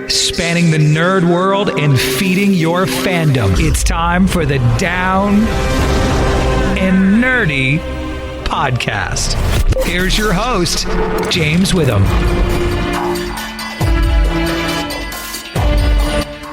spanning the nerd world and feeding your fandom. It's time for the Down and Nerdy podcast. Here's your host, James Witham.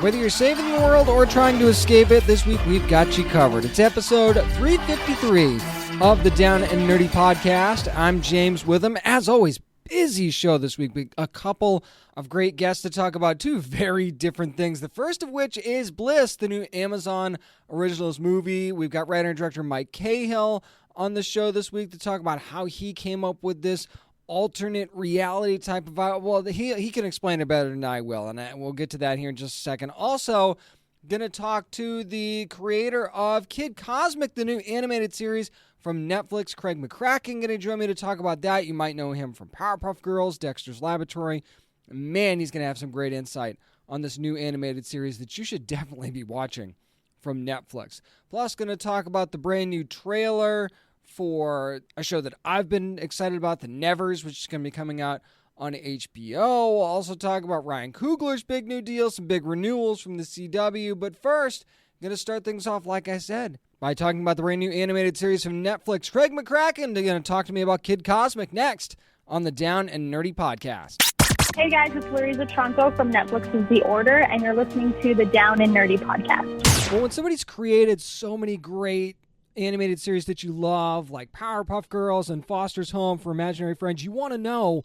Whether you're saving the world or trying to escape it, this week we've got you covered. It's episode 353 of the Down and Nerdy podcast. I'm James Witham. As always, busy show this week. A couple of great guests to talk about two very different things. The first of which is Bliss, the new Amazon Originals movie. We've got writer and director Mike Cahill on the show this week to talk about how he came up with this alternate reality type of, well, he can explain it better than I will, and we'll get to that here in just a second. Also, going to talk to the creator of Kid Cosmic, the new animated series from Netflix, Craig McCracken, going to join me to talk about that. You might know him from Powerpuff Girls, Dexter's Laboratory. Man, he's going to have some great insight on this new animated series that you should definitely be watching from Netflix. Plus, going to talk about the brand new trailer for a show that I've been excited about, The Nevers, which is going to be coming out on HBO. We'll also talk about Ryan Coogler's big new deal, some big renewals from the CW. But first, I'm going to start things off, like I said, by talking about the brand new animated series from Netflix. Craig McCracken is going to talk to me about Kid Cosmic next on the Down and Nerdy podcast. Hey guys, it's Larissa Tronco from Netflix's The Order, and you're listening to the Down and Nerdy podcast. Well, when somebody's created so many great animated series that you love, like Powerpuff Girls and Foster's Home for Imaginary Friends, you want to know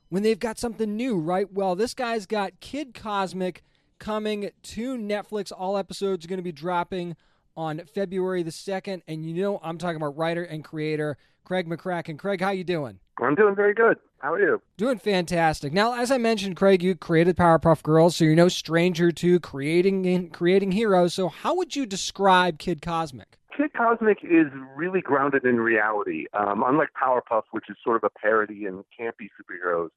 when they've got something new, right? Well, this guy's got Kid Cosmic coming to Netflix. All episodes are going to be dropping on February the 2nd, and you know I'm talking about writer and creator Craig McCracken. Craig, how you doing? I'm doing very good. How are you? Doing fantastic. Now, as I mentioned, Craig, you created Powerpuff Girls, so you're no stranger to creating heroes. So how would you describe Kid Cosmic? Kid Cosmic is really grounded in reality. Unlike Powerpuff, which is sort of a parody and campy superheroes,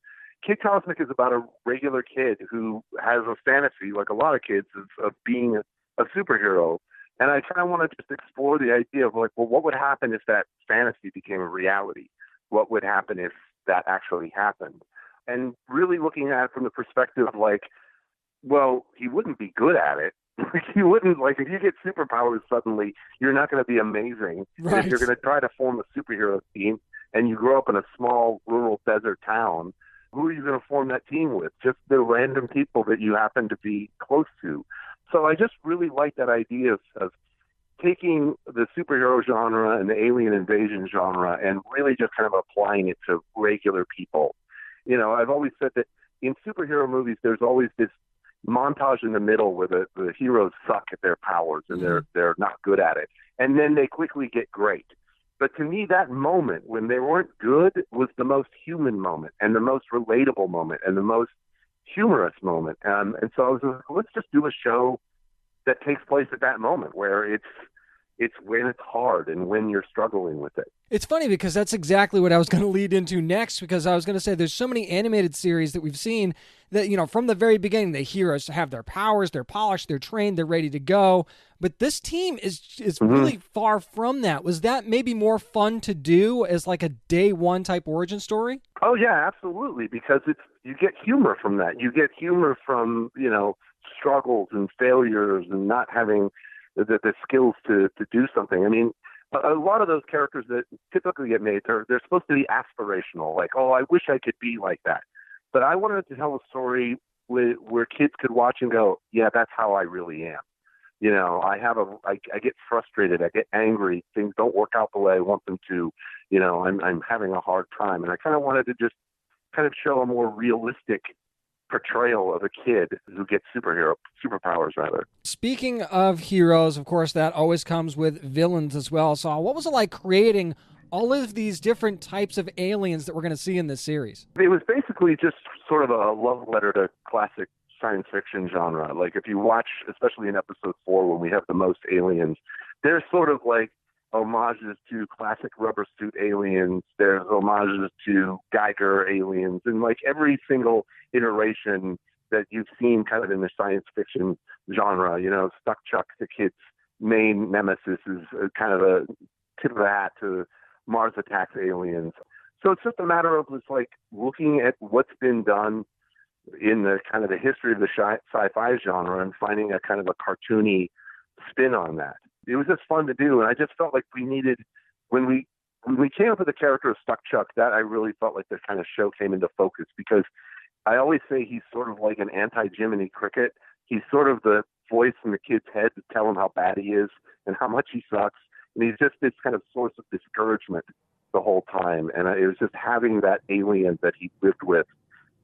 Kid Cosmic is about a regular kid who has a fantasy, like a lot of kids, of being a superhero. And I kind of want to just explore the idea of, like, well, what would happen if that fantasy became a reality? What would happen if that actually happened? And really looking at it from the perspective of, like, well, he wouldn't be good at it. You wouldn't, like, if you get superpowers suddenly, you're not going to be amazing. Right. And if you're going to try to form a superhero team and you grow up in a small rural desert town, who are you going to form that team with? Just the random people that you happen to be close to. So I just really like that idea of taking the superhero genre and the alien invasion genre and really just kind of applying it to regular people. You know, I've always said that in superhero movies, there's always this montage in the middle where the heroes suck at their powers and they're not good at it, and then they quickly get great. But to me, that moment when they weren't good was the most human moment and the most relatable moment and the most humorous moment. And so I was like, let's just do a show that takes place at that moment where it's when it's hard and when you're struggling with it. It's funny because that's exactly what I was going to lead into next, because I was going to say there's so many animated series that we've seen that, you know, from the very beginning, the heroes have their powers, they're polished, they're trained, they're ready to go. But this team is really far from that. Was that maybe more fun to do as like a day one type origin story? Oh, yeah, absolutely, because you get humor from that. You get humor from, you know, struggles and failures and not having the skills to do something. I mean, a lot of those characters that typically get made, they're supposed to be aspirational, like, oh, I wish I could be like that. But I wanted to tell a story where kids could watch and go, yeah, that's how I really am. You know, I get frustrated, I get angry, things don't work out the way I want them to. You know, I'm having a hard time, and I kind of wanted to just kind of show a more realistic portrayal of a kid who gets superpowers rather. Speaking of heroes, of course, that always comes with villains as well. So what was it like creating all of these different types of aliens that we're going to see in this series? It was basically just sort of a love letter to classic science fiction genre. Like, if you watch, especially in episode 4 when we have the most aliens, there's sort of like homages to classic rubber suit aliens. There's homages to Geiger aliens, and like every single iteration that you've seen kind of in the science fiction genre. You know, Stuck Chuck, the kid's main nemesis, is kind of a tip of the hat to Mars Attacks aliens. So it's just a matter of just like looking at what's been done in the kind of the history of the sci-fi genre and finding a kind of a cartoony spin on that. It was just fun to do, and I just felt like we needed, when we came up with the character of Stuck Chuck, that I really felt like the kind of show came into focus, because I always say he's sort of like an anti-Jiminy Cricket. He's sort of the voice in the kid's head to tell him how bad he is and how much he sucks, and he's just this kind of source of discouragement the whole time. And it was just having that alien that he lived with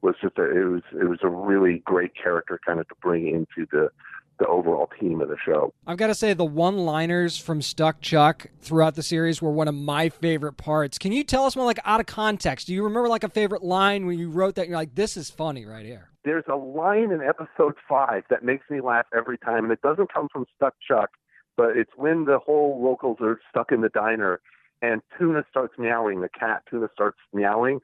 was just it was a really great character kind of to bring into the overall theme of the show. I've got to say, the one-liners from Stuck Chuck throughout the series were one of my favorite parts. Can you tell us more, like, out of context? Do you remember, like, a favorite line when you wrote that and you're like, this is funny right here? There's a line in episode 5 that makes me laugh every time, and it doesn't come from Stuck Chuck, but it's when the whole locals are stuck in the diner and Tuna starts meowing, the cat Tuna starts meowing.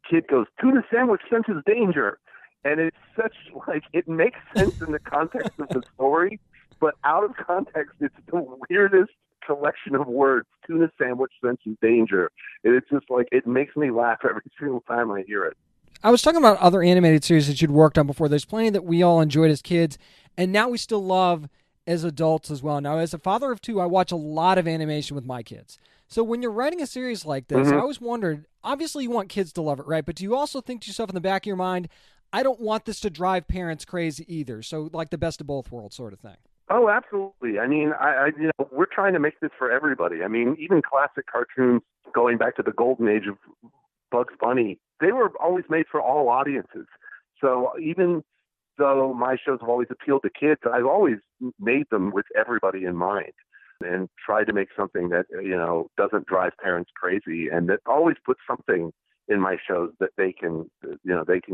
Kid goes, "Tuna sandwich senses danger." And it's such, like, it makes sense in the context of the story, but out of context, it's the weirdest collection of words. Tuna sandwich senses danger. And it's just like, it makes me laugh every single time I hear it. I was talking about other animated series that you'd worked on before. There's plenty that we all enjoyed as kids, and now we still love as adults as well. Now, as a father of 2, I watch a lot of animation with my kids. So when you're writing a series like this, I always wondered, obviously you want kids to love it, right? But do you also think to yourself in the back of your mind, I don't want this to drive parents crazy either. So like the best of both worlds sort of thing. Oh, absolutely. I mean, we're trying to make this for everybody. I mean, even classic cartoons going back to the golden age of Bugs Bunny, they were always made for all audiences. So even though my shows have always appealed to kids, I've always made them with everybody in mind and tried to make something that, doesn't drive parents crazy and that always puts something in my shows that they can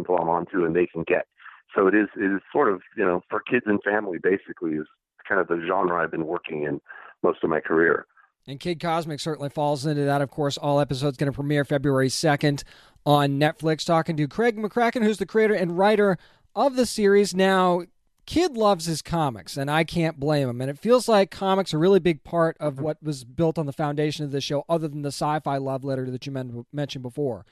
glom onto and they can get. So it is sort of, for kids and family, basically, is kind of the genre I've been working in most of my career. And Kid Cosmic certainly falls into that. Of course, all episodes going to premiere February 2nd on Netflix. Talking to Craig McCracken, who's the creator and writer of the series. Now, Kid loves his comics, and I can't blame him. And it feels like comics are a really big part of what was built on the foundation of the show, other than the sci-fi love letter that you mentioned before.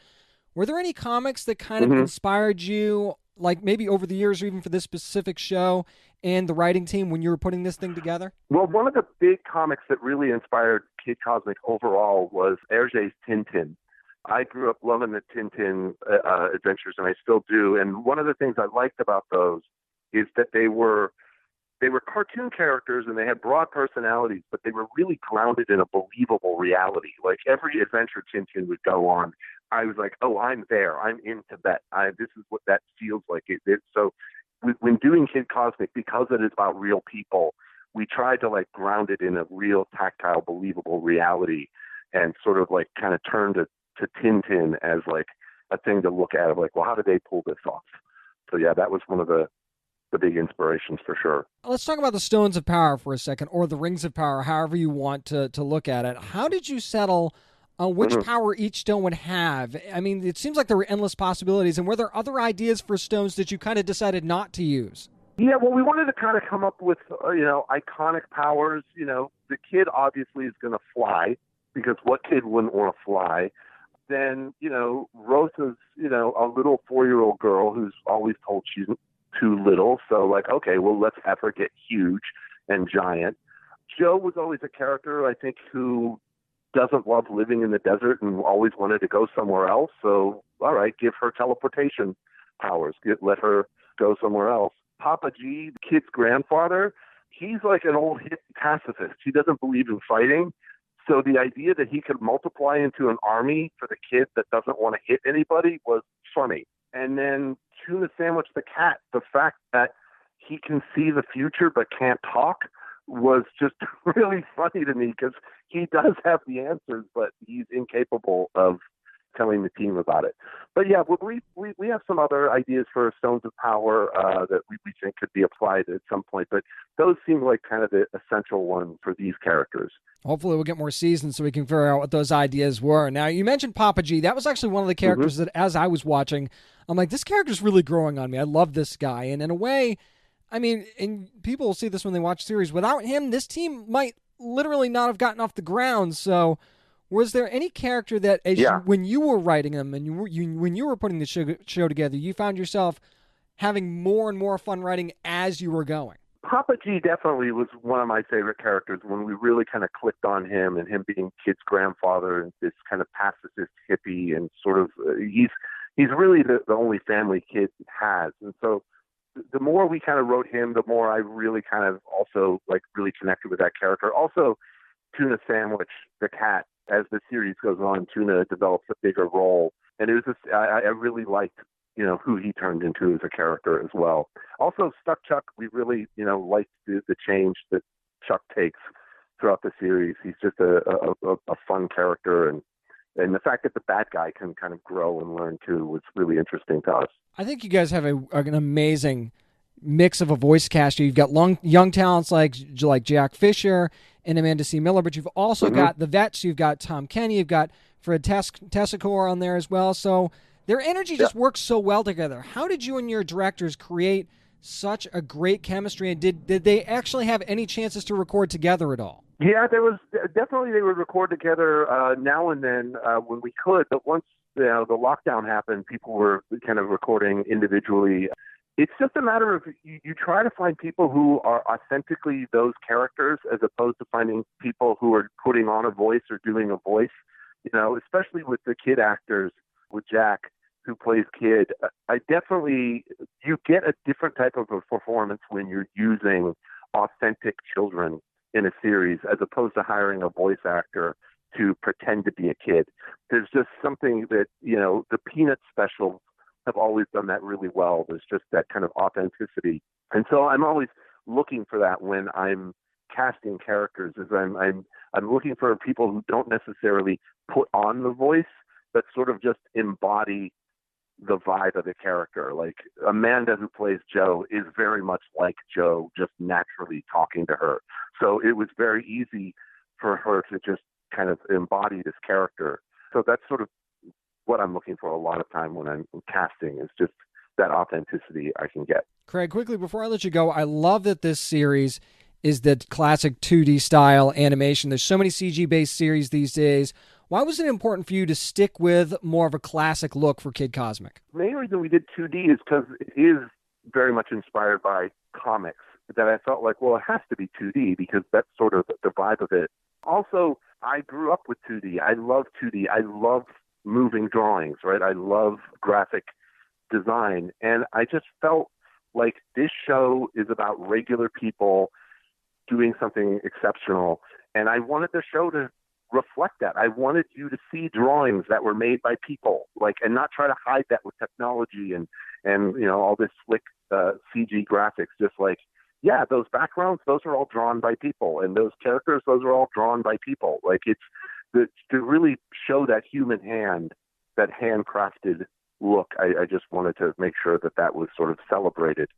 Were there any comics that kind of inspired you, like maybe over the years or even for this specific show and the writing team when you were putting this thing together? Well, one of the big comics that really inspired Kid Cosmic overall was Hergé's Tintin. I grew up loving the Tintin adventures, and I still do. And one of the things I liked about those is that they were cartoon characters and they had broad personalities, but they were really grounded in a believable reality. Like every adventure Tintin would go on, I was like, oh, I'm there. I'm in Tibet. This is what that feels like. So when doing Kid Cosmic, because it is about real people, we tried to like ground it in a real tactile, believable reality and sort of like kind of turn to Tintin as like a thing to look at of like, well, how did they pull this off? So yeah, that was one of the big inspirations for sure. Let's talk about the Stones of Power for a second, or the Rings of Power, however you want to look at it. How did you settle on which power each stone would have? I mean, it seems like there were endless possibilities, and were there other ideas for stones that you kind of decided not to use? Yeah, well, we wanted to kind of come up with, iconic powers. The kid obviously is going to fly, because what kid wouldn't want to fly? Then, Rosa's, a little 4-year-old girl who's always told she's too little. So like, okay, well, let's have her get huge and giant. Joe was always a character, I think, who doesn't love living in the desert and always wanted to go somewhere else. So, all right, give her teleportation powers. Let her go somewhere else. Papa G, the kid's grandfather, he's like an old hippie pacifist. He doesn't believe in fighting. So the idea that he could multiply into an army for the kid that doesn't want to hit anybody was funny. And then Tuna Sandwich the cat, the fact that he can see the future but can't talk was just really funny to me, because he does have the answers, but he's incapable of telling the team about it. But yeah, we have some other ideas for Stones of Power that we think could be applied at some point, but those seem like kind of the essential ones for these characters. Hopefully we'll get more seasons so we can figure out what those ideas were. Now, you mentioned Papa G. That was actually one of the characters that, as I was watching, I'm like, this character's really growing on me. I love this guy. And in a way, I mean, and people will see this when they watch series, without him, this team might literally not have gotten off the ground. So was there any character that, when you were writing them and when you were putting the show together, you found yourself having more and more fun writing as you were going? Papa G definitely was one of my favorite characters when we really kind of clicked on him and him being Kid's grandfather and this kind of pacifist hippie and sort of he's really the only family Kid has. And so the more we kind of wrote him, the more I really kind of also like really connected with that character. Also, Tuna Sandwich, the cat, as the series goes on, Tuna develops a bigger role. And it was just, I really liked, who he turned into as a character as well. Also, Stuck Chuck, we really, liked the change that Chuck takes throughout the series. He's just a fun character. And the fact that the bad guy can kind of grow and learn too was really interesting to us. I think you guys have an amazing mix of a voice cast. You've got young talents like Jack Fisher and Amanda C. Miller, but you've also got the vets. You've got Tom Kenny. You've got Fred Tessacor on there as well. So their energy just works so well together. How did you and your directors create such a great chemistry, and did they actually have any chances to record together at all? Yeah, there was definitely. They would record together now and then when we could, but once the lockdown happened, people were kind of recording individually. It's just a matter of you try to find people who are authentically those characters as opposed to finding people who are putting on a voice or doing a voice, especially with the Kid actors, with Jack, who plays Kid. You get a different type of a performance when you're using authentic children in a series as opposed to hiring a voice actor to pretend to be a kid. There's just something that, the Peanuts special have always done that really well. There's just that kind of authenticity. And so I'm always looking for that when I'm casting characters, is I'm looking for people who don't necessarily put on the voice, but sort of just embody the vibe of the character. Like Amanda, who plays Joe, is very much like Joe, just naturally talking to her. So it was very easy for her to just kind of embody this character. So that's sort of what I'm looking for a lot of time when I'm casting, is just that authenticity I can get. Craig, quickly before I let you go, I love that this series is the classic 2D style animation. There's so many CG-based series these days. Why was it important for you to stick with more of a classic look for Kid Cosmic? The main reason we did 2D is because it is very much inspired by comics, that I felt like, well, it has to be 2D because that's sort of the vibe of it. Also, I grew up with 2D. I love 2D. I love moving drawings, right? I love graphic design. And I just felt like this show is about regular people doing something exceptional. And I wanted the show to reflect that. I wanted you to see drawings that were made by people, and not try to hide that with technology and all this slick CG graphics. Just like, yeah, those backgrounds, those are all drawn by people, and those characters, those are all drawn by people. Like, it's to really show that human hand, that handcrafted look. I just wanted to make sure that was sort of celebrated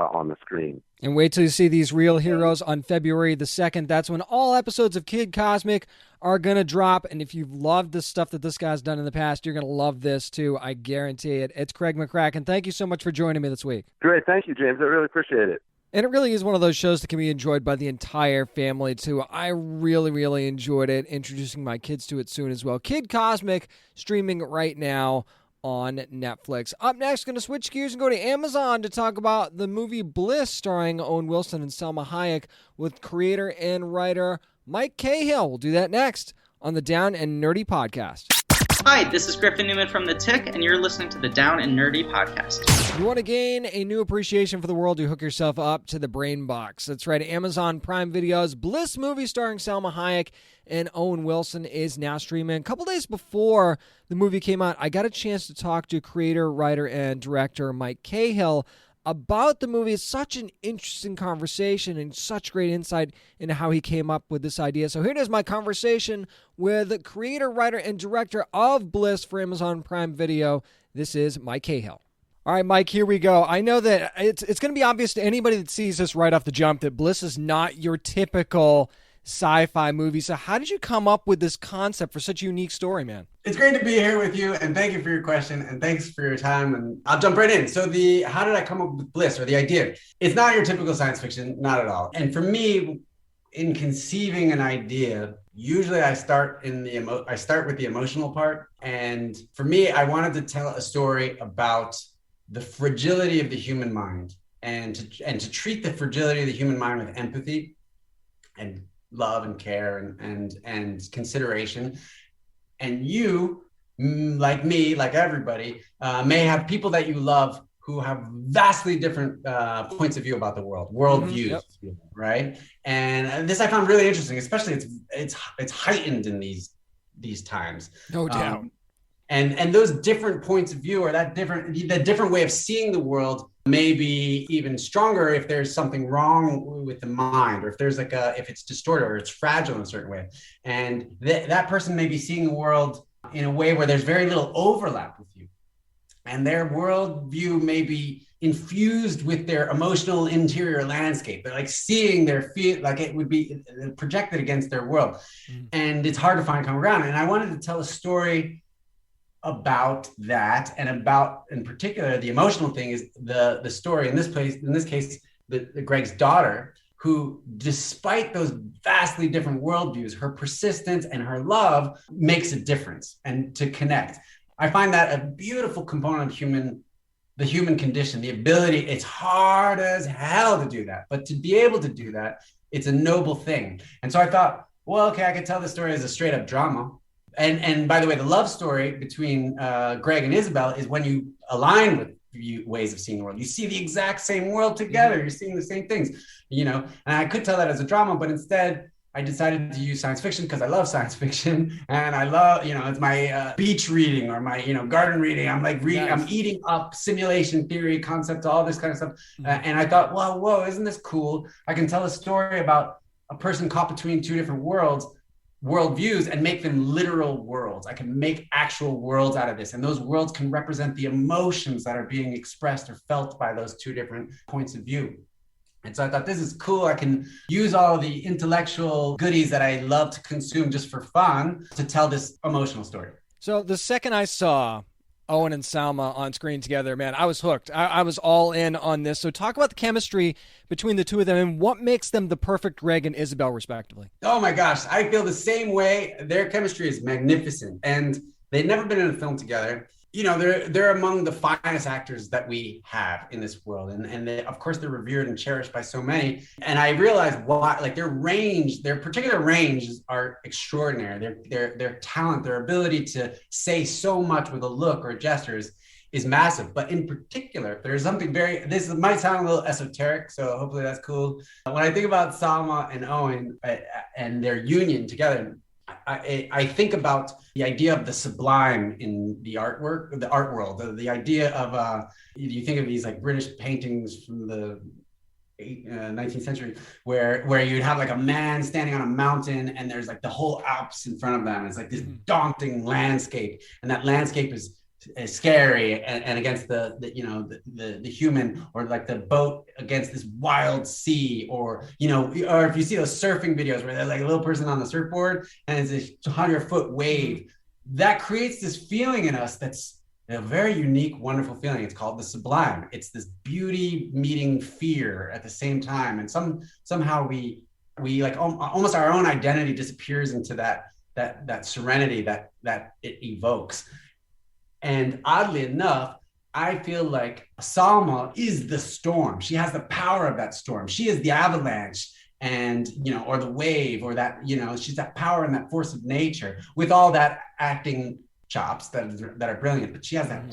on the screen. And wait till you see these real heroes on February the 2nd. That's when all episodes of Kid Cosmic are going to drop. And if you've loved the stuff that this guy's done in the past, you're going to love this too. I guarantee it. It's Craig McCracken. Thank you so much for joining me this week. Great. Thank you, James. I really appreciate it. And it really is one of those shows that can be enjoyed by the entire family, too. I really, really enjoyed it, introducing my kids to it soon as well. Kid Cosmic, streaming right now on Netflix. Up next, going to switch gears and go to Amazon to talk about the movie Bliss, starring Owen Wilson and Selma Hayek, with creator and writer Mike Cahill. We'll do that next on the Down and Nerdy Podcast. Hi, this is Griffin Newman from The Tick, and you're listening to the Down and Nerdy Podcast. You want to gain a new appreciation for the world, you hook yourself up to the Brain Box. That's right, Amazon Prime Video's Bliss movie starring Selma Hayek and Owen Wilson is now streaming. A couple days before the movie came out, I got a chance to talk to creator, writer, and director Mike Cahill about the movie. It's such an interesting conversation and such great insight into how he came up with this idea. So here it is, my conversation with creator, writer, and director of Bliss for Amazon Prime Video. This is Mike Cahill. All right, Mike, here we go. I know that it's going to be obvious to anybody that sees this right off the jump that Bliss is not your typical sci-fi movie. So how did you come up with this concept for such a unique story, man? It's great to be here with you, and thank you for your question, and thanks for your time, and I'll jump right in. So how did I come up with Bliss, or the idea? It's not your typical science fiction, not at all. And for me, in conceiving an idea, usually I start with the emotional part. And for me, I wanted to tell a story about the fragility of the human mind and to treat the fragility of the human mind with empathy and love and care and consideration. And you, like me, like everybody, may have people that you love who have vastly different points of view about the world, worldviews, right? And this I found really interesting, especially it's heightened in these times. No doubt. And those different points of view, or the different way of seeing the world, may be even stronger if there's something wrong with the mind, or if there's if it's distorted or it's fragile in a certain way. And that person may be seeing the world in a way where there's very little overlap with you. And their worldview may be infused with their emotional interior landscape. They're like seeing their feel like it would be projected against their world. And it's hard to find common ground. And I wanted to tell a story about that, and about, in particular, the emotional thing is the story in this case, the Greg's daughter, who, despite those vastly different worldviews, her persistence and her love makes a difference, and to connect. I find that a beautiful component of the human condition, the ability. It's hard as hell to do that, but to be able to do that, it's a noble thing. And so I thought, well, okay, I could tell this story as a straight up drama. And by the way, the love story between Greg and Isabel is when you align with ways of seeing the world. You see the exact same world together. You're seeing the same things, And I could tell that as a drama, but instead I decided to use science fiction because I love science fiction, and I love, it's my beach reading or my, garden reading. I'm like reading, I'm eating up simulation theory concepts, all this kind of stuff. And I thought, whoa, isn't this cool? I can tell a story about a person caught between two different worldviews and make them literal worlds. I can make actual worlds out of this. And those worlds can represent the emotions that are being expressed or felt by those two different points of view. And so I thought, this is cool. I can use all the intellectual goodies that I love to consume just for fun to tell this emotional story. So the second I saw Owen and Salma on screen together, man, I was hooked. I was all in on this. So talk about the chemistry between the two of them and what makes them the perfect Greg and Isabel, respectively. Oh my gosh, I feel the same way. Their chemistry is magnificent, and they've never been in a film together. They're among the finest actors that we have in this world. And they, of course, they're revered and cherished by so many. And I realized why, like their particular ranges are extraordinary. Their talent, their ability to say so much with a look or gestures is massive. But in particular, there's something this might sound a little esoteric, so hopefully that's cool. When I think about Salma and Owen and their union together, I think about the idea of the sublime in the art world, the idea of, you think of these like British paintings from the 19th century where you'd have like a man standing on a mountain and there's like the whole Alps in front of them. It's like this daunting landscape, and that landscape is scary and against the human, or like the boat against this wild sea, or if you see those surfing videos where they're like a little person on the surfboard and it's this 100-foot wave, that creates this feeling in us that's a very unique, wonderful feeling. It's called the sublime. It's this beauty meeting fear at the same time, and somehow we like almost our own identity disappears into that serenity that it evokes. And oddly enough, I feel like Salma is the storm. She has the power of that storm. She is the avalanche, and or the wave, or that she's that power and that force of nature with all that acting chops that are brilliant. But she has that,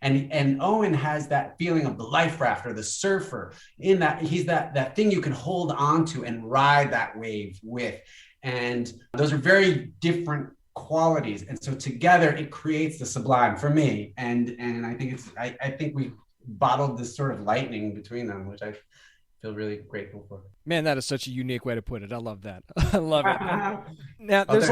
and Owen has that feeling of the life raft or the surfer. In that, he's that thing you can hold on to and ride that wave with. And those are very different qualities, and so together it creates the sublime for me, and I think I think we bottled this sort of lightning between them, which I feel really grateful for. Man, that is such a unique way to put it. I love that. I love it. Now there's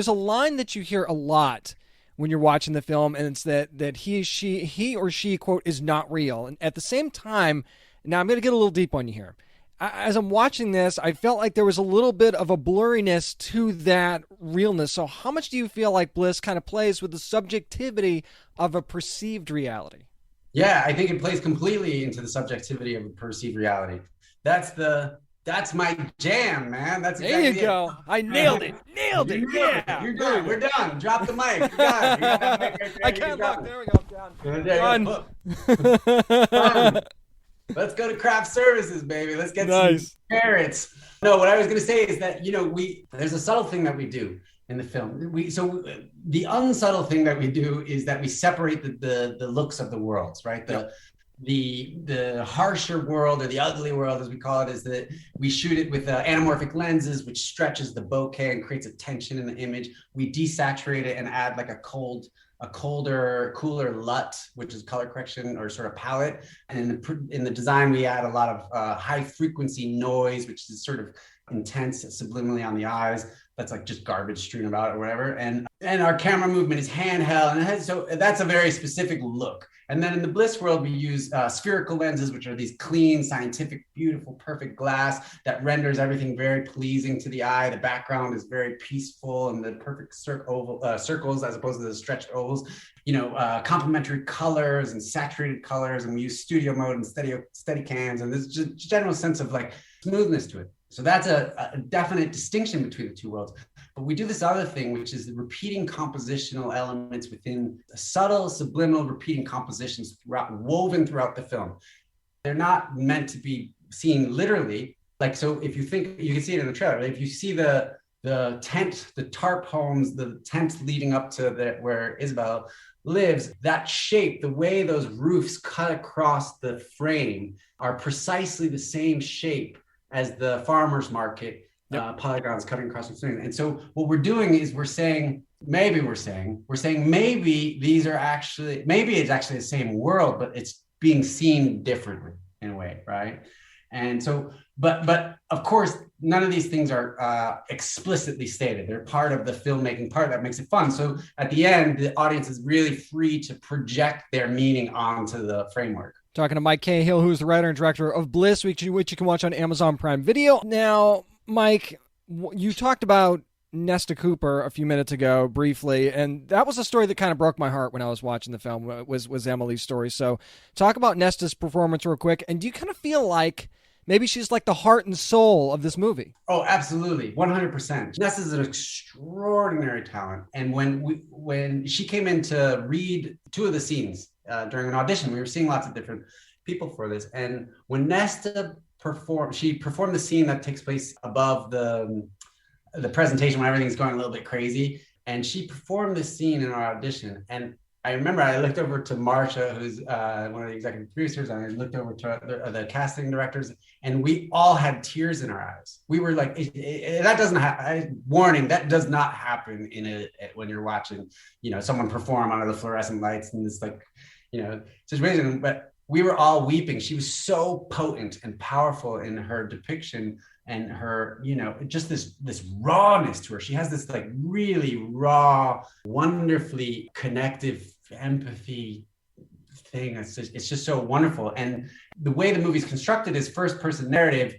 a line that you hear a lot when you're watching the film, and it's that he or she quote is not real. And at the same time, now I'm going to get a little deep on you here. As I'm watching this, I felt like there was a little bit of a blurriness to that realness. So how much do you feel like Bliss kind of plays with the subjectivity of a perceived reality? Yeah, I think it plays completely into the subjectivity of a perceived reality. That's the That's my jam, man. That's There exactly you go. I nailed it. Nailed it. Yeah. You're done. We're done. Drop the mic. You're done. You got that mic right there. I You can't can drop look. it. There we go. Done. Done. Let's go to craft services, baby. Let's get Nice. some carrots. No, what I was going to say is that, there's a subtle thing that we do in the film. The unsubtle thing that we do is that we separate the looks of the worlds, right? The harsher world, or the ugly world, as we call it, is that we shoot it with anamorphic lenses, which stretches the bokeh and creates a tension in the image. We desaturate it and add like a colder, cooler LUT, which is color correction or sort of palette. And in the design, we add a lot of high frequency noise, which is sort of intense subliminally on the eyes. That's like just garbage strewn about or whatever. And our camera movement is handheld. And so that's a very specific look. And then in the Bliss world, we use spherical lenses, which are these clean, scientific, beautiful, perfect glass that renders everything very pleasing to the eye. The background is very peaceful and the perfect circles as opposed to the stretched ovals. Complementary colors and saturated colors. And we use studio mode and steady cams. And there's just general sense of like smoothness to it. So that's a definite distinction between the two worlds. But we do this other thing, which is the repeating compositional elements within subtle, subliminal repeating compositions woven throughout the film. They're not meant to be seen literally. Like, so if you think, you can see it in the trailer, right? If you see the tent, the tarp homes, the tent leading up to where Isabel lives, that shape, the way those roofs cut across the frame are precisely the same shape as the farmer's market polygons cutting across the screen. And so what we're doing is we're saying maybe these are actually, maybe it's actually the same world, but it's being seen differently in a way, right? And so, but of course, none of these things are explicitly stated. They're part of the filmmaking part that makes it fun. So at the end, the audience is really free to project their meaning onto the framework. Talking to Mike Cahill, who's the writer and director of Bliss, which you can watch on Amazon Prime Video. Now, Mike, you talked about Nesta Cooper a few minutes ago briefly, and that was a story that kind of broke my heart when I was watching the film, was Emily's story. So talk about Nesta's performance real quick, and do you kind of feel like maybe she's like the heart and soul of this movie? Oh, absolutely. 100%. Nesta's an extraordinary talent. And when she came in to read two of the scenes during an audition, we were seeing lots of different people for this. And when Nesta she performed the scene that takes place above the presentation when everything's going a little bit crazy. And she performed the scene in our audition. And I remember I looked over to Marsha, who's one of the executive producers, and I looked over to the casting directors, and we all had tears in our eyes. We were like, that doesn't happen. Warning, that does not happen when you're watching, someone perform under the fluorescent lights and this situation. But we were all weeping. She was so potent and powerful in her depiction and her, just this rawness to her. She has this like really raw, wonderfully connective empathy thing. It's just so wonderful. And the way the movie's constructed is first person narrative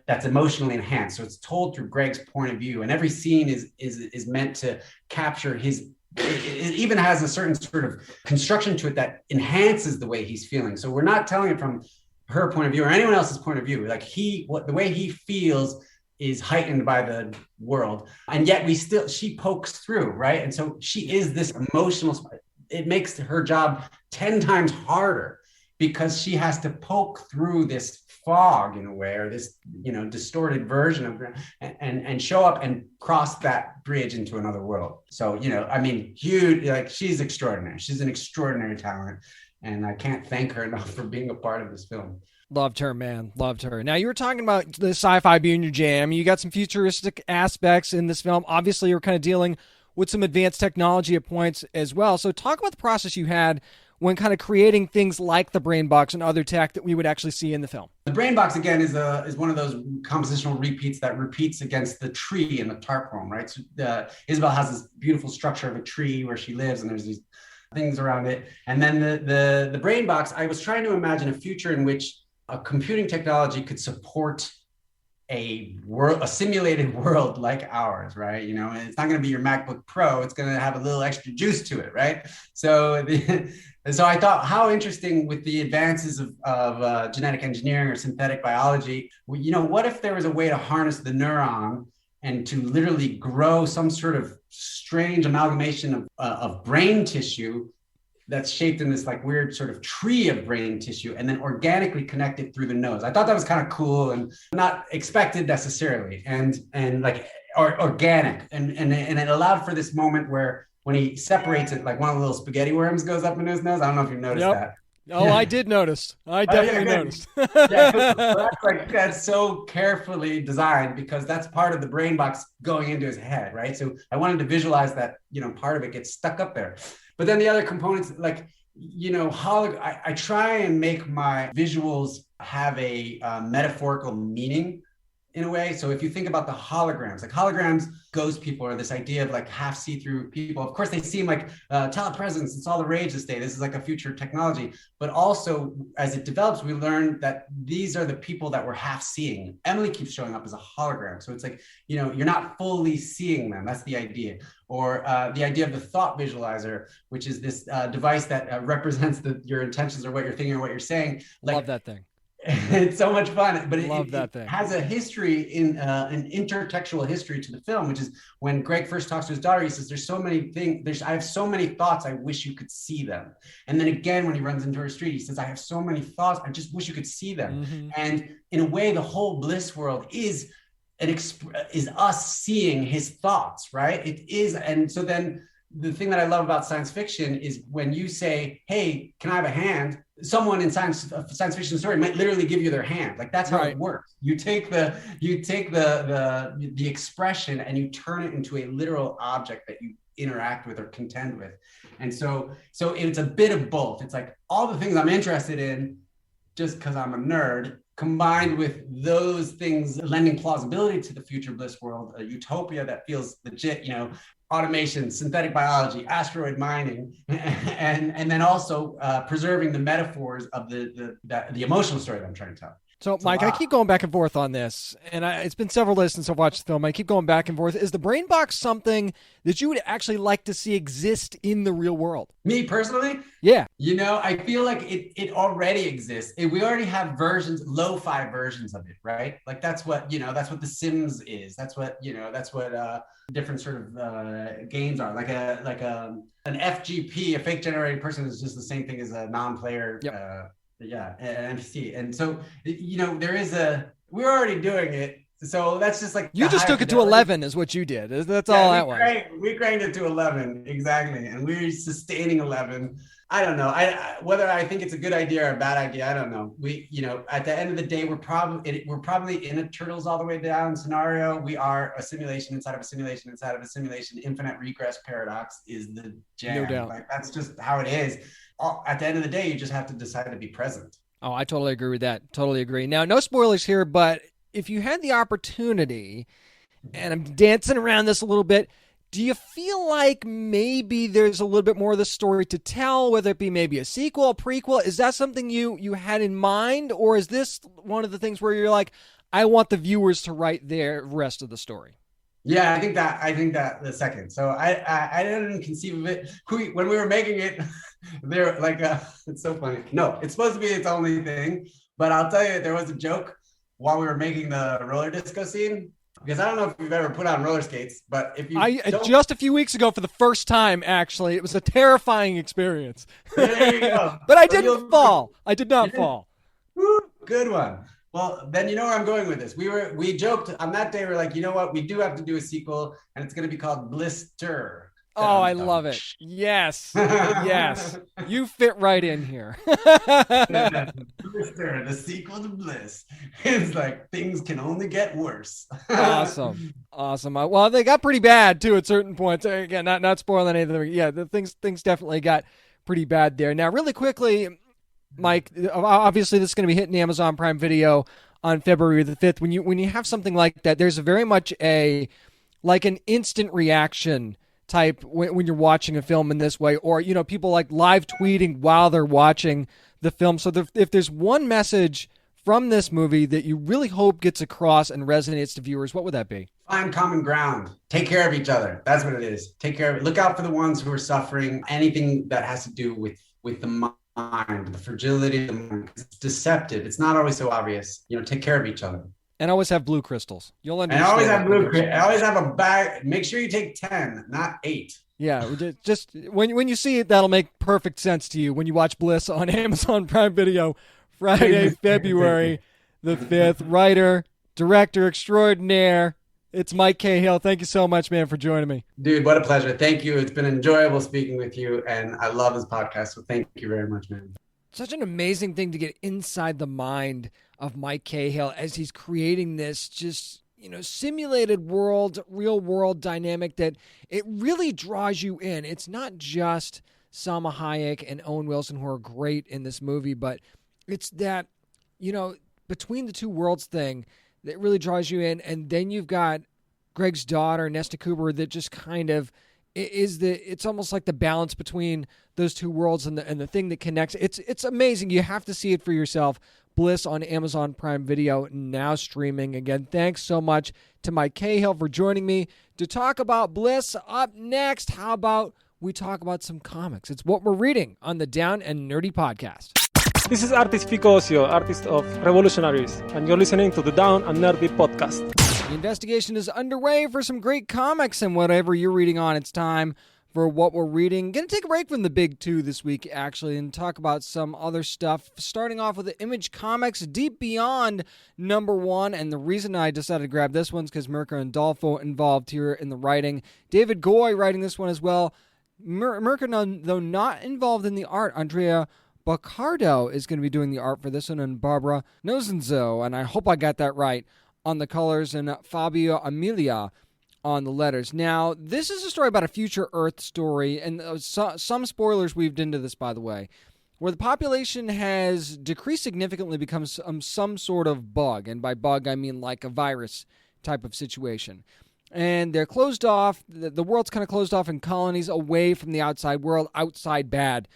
that's emotionally enhanced. So it's told through Greg's point of view, and every scene is meant to capture his. It even has a certain sort of construction to it that enhances the way he's feeling. So we're not telling it from her point of view or anyone else's point of view. Like the way he feels is heightened by the world, and yet she pokes through, right? And so she is this emotional. It makes her job 10 times harder because she has to poke through this fog in a way, or this distorted version of her, and show up and cross that bridge into another world. So huge. Like, she's extraordinary. She's an extraordinary talent, and I can't thank her enough for being a part of this film. Loved her, man. Loved her. Now, you were talking about the sci-fi being your jam. You got some futuristic aspects in this film. Obviously, you're kind of dealing with some advanced technology at points as well. So talk about the process you had when kind of creating things like the brain box and other tech that we would actually see in the film. The brain box, again, is one of those compositional repeats that repeats against the tree in the tarp home, right? So Isabel has this beautiful structure of a tree where she lives, and there's these things around it. And then the brain box, I was trying to imagine a future in which a computing technology could support a simulated world like ours, right? You know, and it's not going to be your MacBook Pro. It's going to have a little extra juice to it, right? So, so I thought, how interesting with the advances of genetic engineering or synthetic biology. You know, what if there was a way to harness the neuron and to literally grow some sort of strange amalgamation of brain tissue that's shaped in this like weird sort of tree of brain tissue and then organically connected through the nose. I thought that was kind of cool and not expected necessarily, and like organic. And it allowed for this moment where when he separates it, like one of the little spaghetti worms goes up in his nose. I don't know if you've noticed that. Oh, yeah. I did notice. I definitely noticed. That's so carefully designed because that's part of the brain box going into his head, right? So I wanted to visualize that, you know, part of it gets stuck up there. But then the other components, like, you know, I try and make my visuals have a metaphorical meaning in a way. So if you think about the holograms, like holograms, ghost people are this idea of like half see-through people. Of course, they seem like telepresence. It's all the rage this day. This is like a future technology. But also, as it develops, we learn that these are the people that we're half seeing. Emily keeps showing up as a hologram. So it's like, you know, you're not fully seeing them. That's the idea. Or the idea of the thought visualizer, which is this device that represents your intentions or what you're thinking or what you're saying. Like, love that thing. It's so much fun, but it has a history in an intertextual history to the film, which is when Greg first talks to his daughter, he says, there's so many things, I have so many thoughts, I wish you could see them. And then again, when he runs into her street, he says, I have so many thoughts, I just wish you could see them. Mm-hmm. And in a way, the whole Bliss world is us seeing his thoughts, right? It is. And so then the thing that I love about science fiction is when you say, hey, can I have a hand? Someone in science fiction story might literally give you their hand. Like that's how it works. You take the expression and you turn it into a literal object that you interact with or contend with. And so it's a bit of both. It's like all the things I'm interested in just because I'm a nerd, combined with those things lending plausibility to the future Bliss world, a utopia that feels legit, you know, automation, synthetic biology, asteroid mining, and then also preserving the metaphors of the emotional story that I'm trying to tell. So, Mike, I keep going back and forth on this, and it's been several days since I've watched the film. I keep going back and forth. Is the brain box something that you would actually like to see exist in the real world? Me personally? Yeah. You know, I feel like it already exists. We already have versions, lo-fi versions of it, right? Like that's what The Sims is. That's what different sort of games are. Like an FGP, a fake generated person, is just the same thing as a non-player. Yep. An NPC. And so, you know, we're already doing it. So that's just like you just took it to 11 is what you did. That's all that was. We cranked it to 11 exactly, and we're sustaining 11. I don't know. Whether I think it's a good idea or a bad idea, I don't know. At the end of the day, we're probably in a Turtles All the Way Down scenario. We are a simulation inside of a simulation inside of a simulation. Infinite regress paradox is the jam. No doubt. Like that's just how it is. At the end of the day, you just have to decide to be present. Oh, I totally agree with that. Totally agree. Now, no spoilers here, but if you had the opportunity, and I'm dancing around this a little bit, do you feel like maybe there's a little bit more of the story to tell, whether it be maybe a sequel, a prequel? Is that something you had in mind, or is this one of the things where you're like, I want the viewers to write their rest of the story? Yeah, I think that the second. So I didn't conceive of it. When we were making it, they're like, it's so funny. No, it's supposed to be its only thing. But I'll tell you, there was a joke while we were making the roller disco scene. Because I don't know if you've ever put on roller skates, but if you just a few weeks ago for the first time, actually, it was a terrifying experience. There you go. But I didn't fall. I did not fall. Woo, good one. Well, then you know where I'm going with this. We joked on that day. We're like, you know what? We do have to do a sequel, and it's going to be called Blister. Oh, I love it. Yes. Yes. You fit right in here. Blister, the sequel to Bliss. It's like things can only get worse. Awesome. Well, they got pretty bad, too, at certain points. Again, not spoiling anything. Yeah, the things definitely got pretty bad there. Now, really quickly, Mike, obviously this is going to be hitting Amazon Prime Video on February the 5th. When you have something like that, there's very much an instant reaction type when you're watching a film in this way, or people like live tweeting while they're watching the film. So if there's one message from this movie that you really hope gets across and resonates to viewers, what would that be? Find common ground. Take care of each other. That's what it is. Take care of it. Look out for the ones who are suffering. Anything that has to do with the mind, the fragility of the mind. It's deceptive. It's not always so obvious. Take care of each other. And always have blue crystals. You'll understand. And always have blue crystals. I always have a bag. Make sure you take 10, not 8. Yeah, just when you see it, that'll make perfect sense to you when you watch Bliss on Amazon Prime Video, Friday, February the 5th. Writer, director extraordinaire, it's Mike Cahill. Thank you so much, man, for joining me. Dude, what a pleasure. Thank you. It's been enjoyable speaking with you, and I love this podcast, so thank you very much, man. Such an amazing thing to get inside the mind of Mike Cahill as he's creating this just simulated world, real world dynamic that it really draws you in. It's not just Salma Hayek and Owen Wilson who are great in this movie, but it's that, between the two worlds thing that really draws you in. And then you've got Greg's daughter, Nesta Cooper, that just kind of it's almost like the balance between those two worlds and the thing that connects. It's amazing. You have to see it for yourself. Bliss on Amazon Prime Video, now streaming. Again, thanks so much to Mike Cahill for joining me to talk about Bliss. Up next, how about we talk about some comics? It's what we're reading on the Down and Nerdy podcast. This is artist Fico Ocio, artist of Revolutionaries, and you're listening to the Down and Nerdy podcast. The investigation is underway for some great comics, and whatever you're reading on, it's time for what we're reading. Going to take a break from the big two this week, actually, and talk about some other stuff. Starting off with the Image Comics Deep Beyond #1, and the reason I decided to grab this one is because Mirka and Dolfo involved here in the writing. David Goy writing this one as well. Mirka, though not involved in the art, Andrea Baccardo is going to be doing the art for this one, and Barbara Nozenzo, and I hope I got that right, on the colors, and Fabio Amelia on the letters. Now, this is a story about a future Earth story, and some spoilers weaved into this, by the way, where the population has decreased significantly, becomes some sort of bug, and by bug I mean like a virus type of situation. And they're closed off, the world's kind of closed off in colonies away from the outside world, outside bad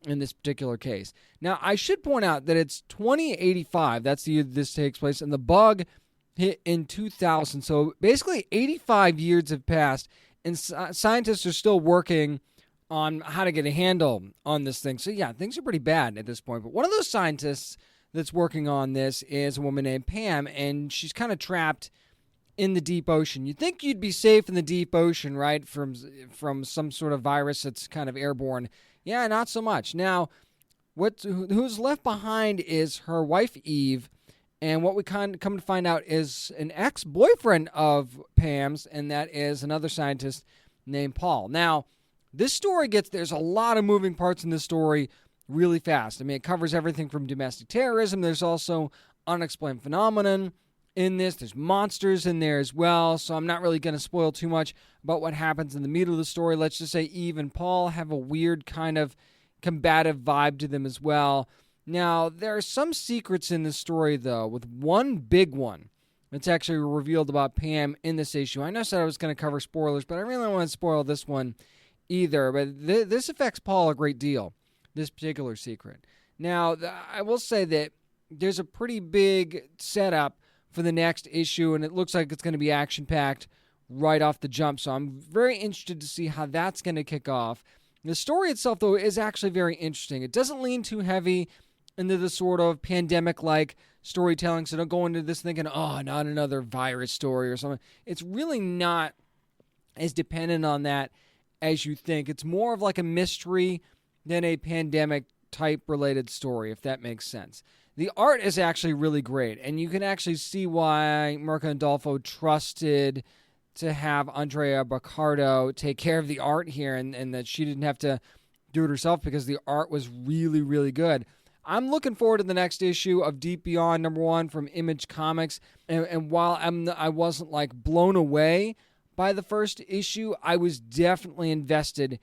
in this particular case. Now, I should point out that it's 2085, that's the year this takes place, and the bug hit in 2000. So basically 85 years have passed, and scientists are still working on how to get a handle on this thing. So yeah, things are pretty bad at this point. But one of those scientists that's working on this is a woman named Pam, and she's kind of trapped in the deep ocean. You'd think you'd be safe in the deep ocean, right, from some sort of virus that's kind of airborne. Yeah, not so much. Now, who's left behind is her wife, Eve, and what we come to find out is an ex-boyfriend of Pam's, and that is another scientist named Paul. Now, this story there's a lot of moving parts in this story really fast. I mean, it covers everything from domestic terrorism. There's also unexplained phenomenon in this. There's monsters in there as well, so I'm not really going to spoil too much about what happens in the middle of the story. Let's just say Eve and Paul have a weird kind of combative vibe to them as well. Now, there are some secrets in this story, though, with one big one that's actually revealed about Pam in this issue. I know I said I was going to cover spoilers, but I really don't want to spoil this one either. But this affects Paul a great deal, this particular secret. Now, I will say that there's a pretty big setup for the next issue, and it looks like it's going to be action-packed right off the jump. So I'm very interested to see how that's going to kick off. The story itself, though, is actually very interesting. It doesn't lean too heavy into the sort of pandemic-like storytelling, so don't go into this thinking, oh, not another virus story or something. It's really not as dependent on that as you think. It's more of like a mystery than a pandemic-type related story, if that makes sense. The art is actually really great, and you can actually see why Mirka and Dolfo trusted to have Andrea Baccardo take care of the art here, and that she didn't have to do it herself because the art was really, really good. I'm looking forward to the next issue of Deep Beyond #1 from Image Comics, and while I wasn't like blown away by the first issue, I was definitely invested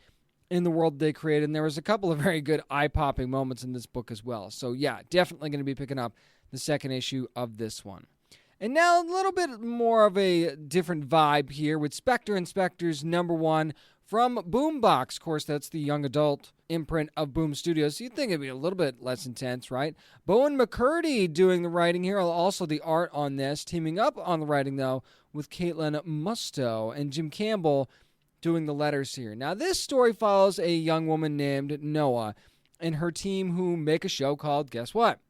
in the world they created, and there was a couple of very good eye-popping moments in this book as well. So yeah, definitely going to be picking up the second issue of this one. And now a little bit more of a different vibe here with Spectre Inspectors #1 from Boombox. Of course, that's the young adult imprint of Boom Studios. You'd think it'd be a little bit less intense, right? Bowen McCurdy doing the writing here, also the art on this. Teaming up on the writing, though, with Caitlin Musto and Jim Campbell doing the letters here. Now, this story follows a young woman named Noah and her team who make a show called, guess what?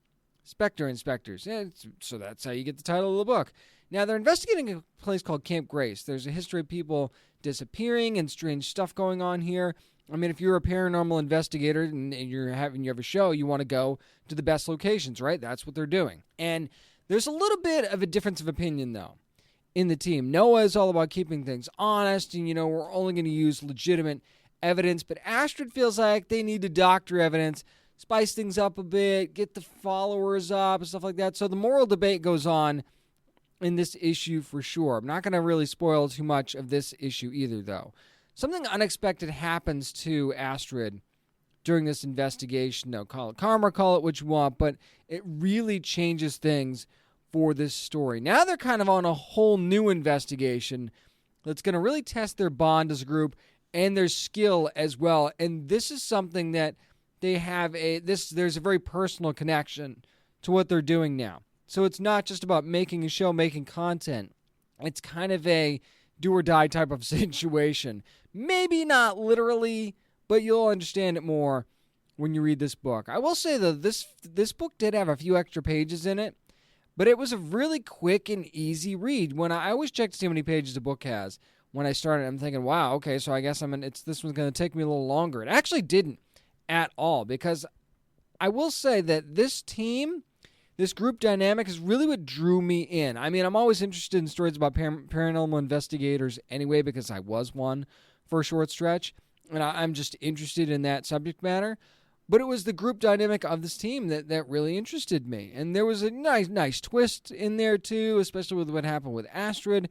Spectre Inspectors. Yeah, so that's how you get the title of the book. Now, they're investigating a place called Camp Grace. There's a history of people disappearing and strange stuff going on here. I mean, if you're a paranormal investigator and you have a show, you want to go to the best locations, right? That's what they're doing. And there's a little bit of a difference of opinion, though, in the team. Noah is all about keeping things honest, and, we're only going to use legitimate evidence. But Astrid feels like they need to doctor evidence, spice things up a bit, get the followers up, and stuff like that. So the moral debate goes on in this issue for sure. I'm not going to really spoil too much of this issue either, though. Something unexpected happens to Astrid during this investigation. Now, call it karma, call it what you want, but it really changes things for this story. Now they're kind of on a whole new investigation that's going to really test their bond as a group and their skill as well. And this is something that they have there's a very personal connection to what they're doing now. So it's not just about making a show, making content. It's kind of a do or die type of situation. Maybe not literally, but you'll understand it more when you read this book. I will say, though, this book did have a few extra pages in it, but it was a really quick and easy read. When I always check to see how many pages a book has. When I started, I'm thinking, wow, okay, so I guess this one's going to take me a little longer. It actually didn't at all, because I will say that this group dynamic is really what drew me in. I mean, I'm always interested in stories about paranormal investigators anyway, because I was one for a short stretch, and I'm just interested in that subject matter. But it was the group dynamic of this team that really interested me. And there was a nice twist in there, too, especially with what happened with Astrid.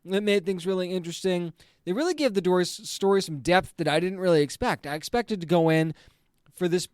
That made things really interesting. They really gave the story some depth that I didn't really expect. I expected to go in for this to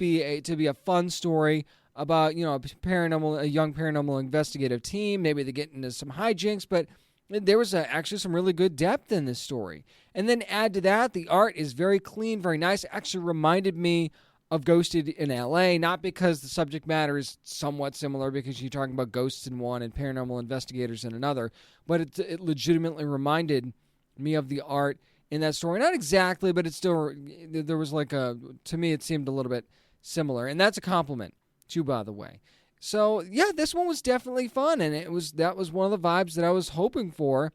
be a fun story about, a young paranormal investigative team. Maybe they get into some hijinks, but there was actually some really good depth in this story. And then add to that, the art is very clean, very nice. It actually reminded me of Ghosted in L.A., not because the subject matter is somewhat similar, because you're talking about ghosts in one and paranormal investigators in another, but it legitimately reminded me of the art in that story. Not exactly, but it still, there was to me, it seemed a little bit similar. And that's a compliment, too, by the way. So, yeah, this one was definitely fun, and that was one of the vibes that I was hoping for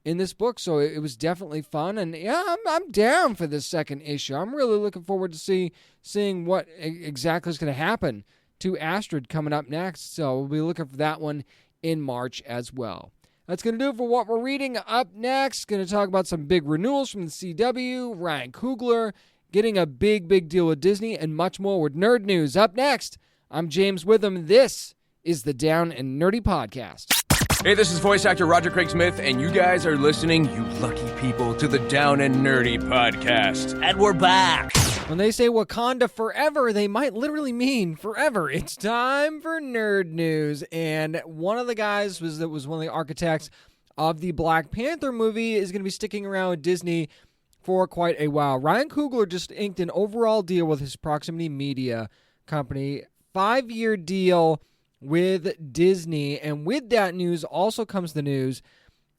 in this book. So it was definitely fun, and yeah, I'm down for this second issue. I'm really looking forward to seeing what exactly is going to happen to Astrid coming up next. So we'll be looking for that one in March as well. That's going to do it for what we're reading. Up next, going to talk about some big renewals from the CW, Ryan Coogler getting a big deal with Disney, and much more with Nerd News. Up next, I'm James Witham. This is the Down and Nerdy Podcast. Hey, this is voice actor Roger Craig Smith, and you guys are listening, you lucky people, to the Down and Nerdy Podcast. And we're back. When they say Wakanda forever, they might literally mean forever. It's time for Nerd News. And one of the guys was one of the architects of the Black Panther movie is going to be sticking around with Disney for quite a while. Ryan Coogler just inked an overall deal with his Proximity Media company, 5-year deal with Disney. And with that news also comes the news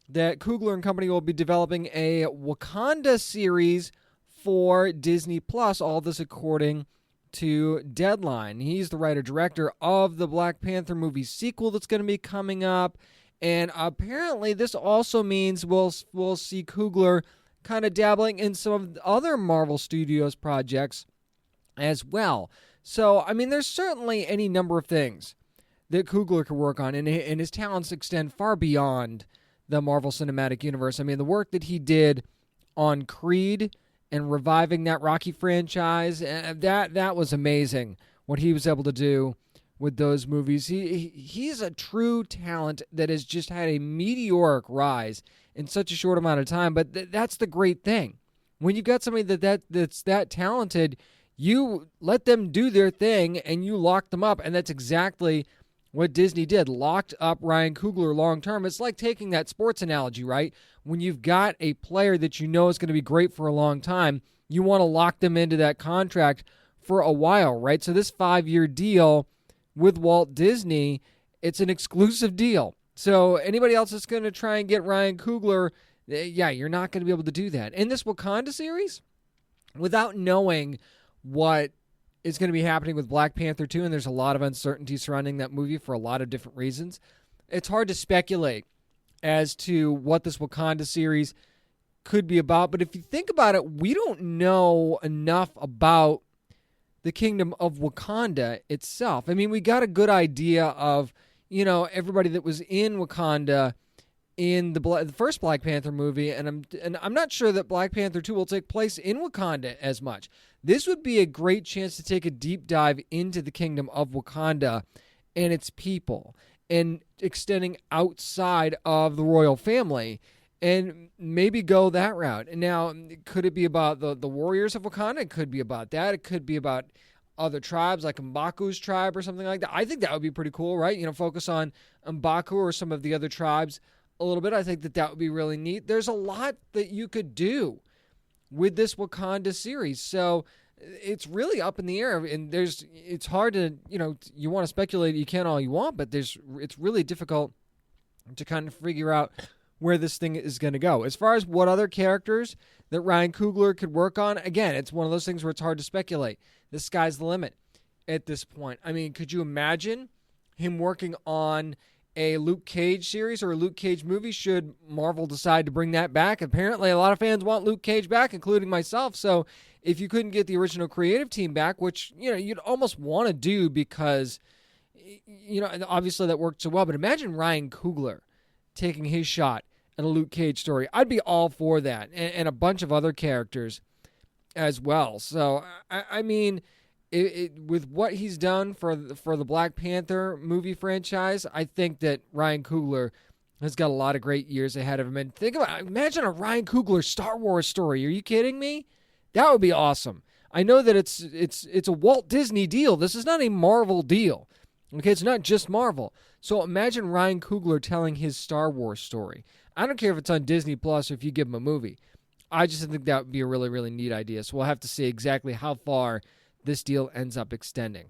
that Coogler and company will be developing a Wakanda series for Disney Plus, all this according to Deadline. He's the writer-director of the Black Panther movie sequel that's going to be coming up, and apparently this also means we'll see Coogler kind of dabbling in some of the other Marvel Studios projects as well. So, I mean, there's certainly any number of things that Coogler could work on, and his talents extend far beyond the Marvel Cinematic Universe. I mean, the work that he did on Creed and reviving that Rocky franchise, that was amazing, what he was able to do with those movies. He's a true talent that has just had a meteoric rise in such a short amount of time, but that's the great thing. When you've got somebody that's that talented, you let them do their thing, and you lock them up, and that's exactly what Disney did, locked up Ryan Coogler long term. It's like taking that sports analogy, right? When you've got a player that you know is going to be great for a long time, you want to lock them into that contract for a while, right? So this 5-year deal with Walt Disney, it's an exclusive deal. So anybody else that's going to try and get Ryan Coogler, yeah, you're not going to be able to do that. In this Wakanda series, without knowing what is going to be happening with Black Panther 2, and there's a lot of uncertainty surrounding that movie for a lot of different reasons, it's hard to speculate as to what this Wakanda series could be about. But if you think about it, we don't know enough about the kingdom of Wakanda itself. I mean, we got a good idea of, everybody that was in Wakanda in the first Black Panther movie, and I'm not sure that Black Panther 2 will take place in Wakanda as much. This would be a great chance to take a deep dive into the kingdom of Wakanda and its people, and extending outside of the royal family, and maybe go that route. And now, could it be about the warriors of Wakanda? It could be about that. It could be about other tribes like M'Baku's tribe or something like that. I think that would be pretty cool, right? Focus on M'Baku or some of the other tribes a little bit. I think that would be really neat. There's a lot that you could do with this Wakanda series. So it's really up in the air, and it's hard to, you want to speculate, you can all you want, but it's really difficult to kind of figure out where this thing is going to go. As far as what other characters that Ryan Coogler could work on, again, it's one of those things where it's hard to speculate. The sky's the limit at this point. I mean, could you imagine him working on a Luke Cage series or a Luke Cage movie should Marvel decide to bring that back? Apparently, a lot of fans want Luke Cage back, including myself. So if you couldn't get the original creative team back, which, you'd almost want to do because, obviously that worked so well. But imagine Ryan Coogler taking his shot at a Luke Cage story. I'd be all for that, and a bunch of other characters as well. So, I mean, with what he's done for the Black Panther movie franchise, I think that Ryan Coogler has got a lot of great years ahead of him. And imagine a Ryan Coogler Star Wars story. Are you kidding me? That would be awesome. I know that it's a Walt Disney deal. This is not a Marvel deal. Okay, it's not just Marvel. So imagine Ryan Coogler telling his Star Wars story. I don't care if it's on Disney Plus or if you give him a movie. I just think that would be a really, really neat idea. So we'll have to see exactly how far this deal ends up extending.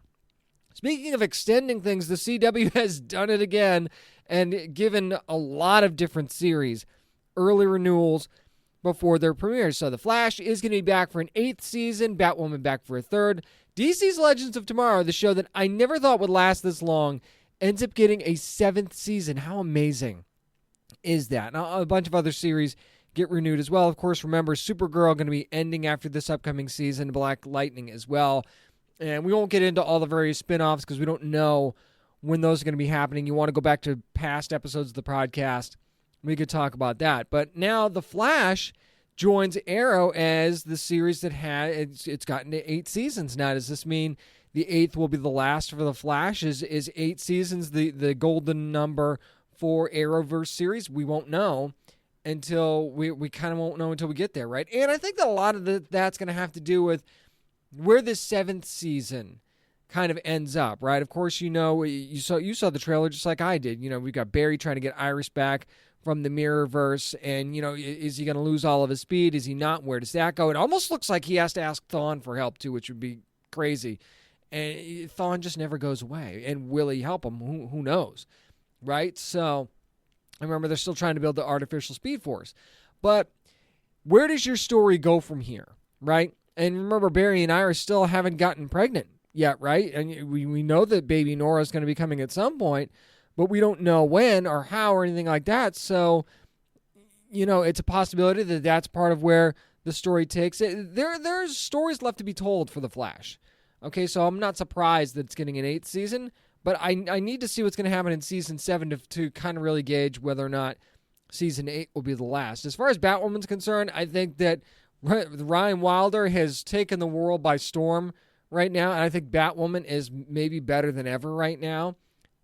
Speaking of extending things, the CW has done it again and given a lot of different series early renewals before their premieres. So The Flash is going to be back for an 8th season, Batwoman back for a 3rd. DC's Legends of Tomorrow, the show that I never thought would last this long, ends up getting a 7th season. How amazing is that? Now, a bunch of other series get renewed as well. Of course, remember, Supergirl going to be ending after this upcoming season, Black Lightning as well. And we won't get into all the various spin-offs because we don't know when those are going to be happening. You want to go back to past episodes of the podcast, we could talk about that. But now The Flash joins Arrow as the series that it's gotten to 8 seasons now. Does this mean the 8th will be the last for The Flash? Is 8 seasons the golden number for Arrowverse series? We won't know until we kind of won't know until we get there, right? And I think that a lot of that's going to have to do with where this 7th season kind of ends up, right? Of course, you saw the trailer just like I did. We've got Barry trying to get Iris back from the Mirrorverse, and is he going to lose all of his speed? Is he not? Where does that go? It almost looks like he has to ask Thawne for help too, which would be crazy. And Thawne just never goes away. And will he help him? Who knows, right? So I remember they're still trying to build the artificial Speed Force, but where does your story go from here, right? And remember, Barry and Iris still haven't gotten pregnant yet, right? And we know that baby Nora is going to be coming at some point, but we don't know when or how or anything like that. So, it's a possibility that that's part of where the story takes it. There's stories left to be told for The Flash. Okay, so I'm not surprised that it's getting an 8th season, but I need to see what's going to happen in season 7 to kind of really gauge whether or not season 8 will be the last. As far as Batwoman's concerned, I think that Ryan Wilder has taken the world by storm right now, and I think Batwoman is maybe better than ever right now.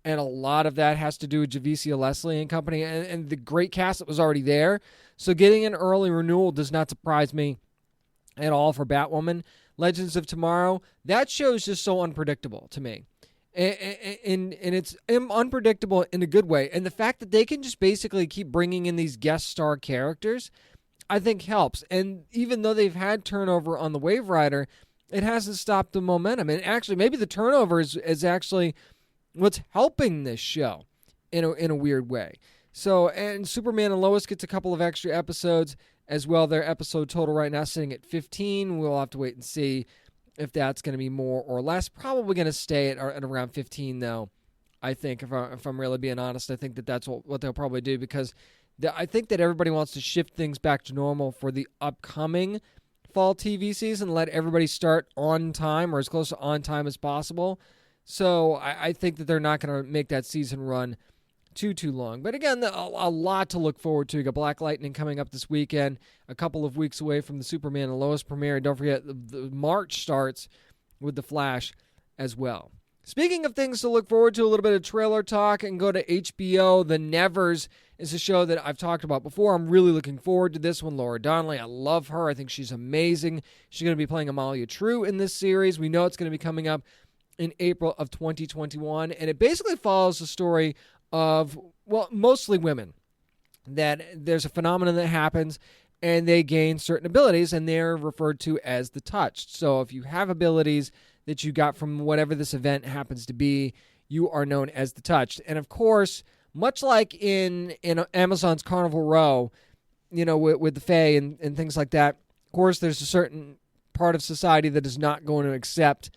And a lot of that has to do with Javicia Leslie and company and the great cast that was already there. So getting an early renewal does not surprise me at all for Batwoman. Legends of Tomorrow, that show is just so unpredictable to me. And it's unpredictable in a good way. And the fact that they can just basically keep bringing in these guest star characters, I think helps. And even though they've had turnover on the Wave Rider, it hasn't stopped the momentum. And actually, maybe the turnover is actually what's helping this show in a weird way. So, and Superman and Lois gets a couple of extra episodes as well. Their episode total right now sitting at 15. We'll have to wait and see if that's going to be more or less. Probably going to stay at around 15, though, I think, if I'm really being honest. I think that's what they'll probably do, because I think that everybody wants to shift things back to normal for the upcoming fall TV season, let everybody start on time or as close to on time as possible. So I think that they're not going to make that season run too long. But again, a lot to look forward to. You got Black Lightning coming up this weekend, a couple of weeks away from the Superman and Lois premiere. Don't forget, the March starts with The Flash as well. Speaking of things to look forward to, a little bit of trailer talk, and go to HBO. The Nevers is a show that I've talked about before. I'm really looking forward to this one. Laura Donnelly, I love her. I think she's amazing. She's going to be playing Amalia True in this series. We know it's going to be coming up in April of 2021, and it basically follows the story of, well, mostly women, that there's a phenomenon that happens and they gain certain abilities, and they're referred to as the touched. So if you have abilities that you got from whatever this event happens to be, you are known as the touched. And of course, much like in Amazon's Carnival Row, you know, with the Fae and things like that, of course, there's a certain part of society that is not going to accept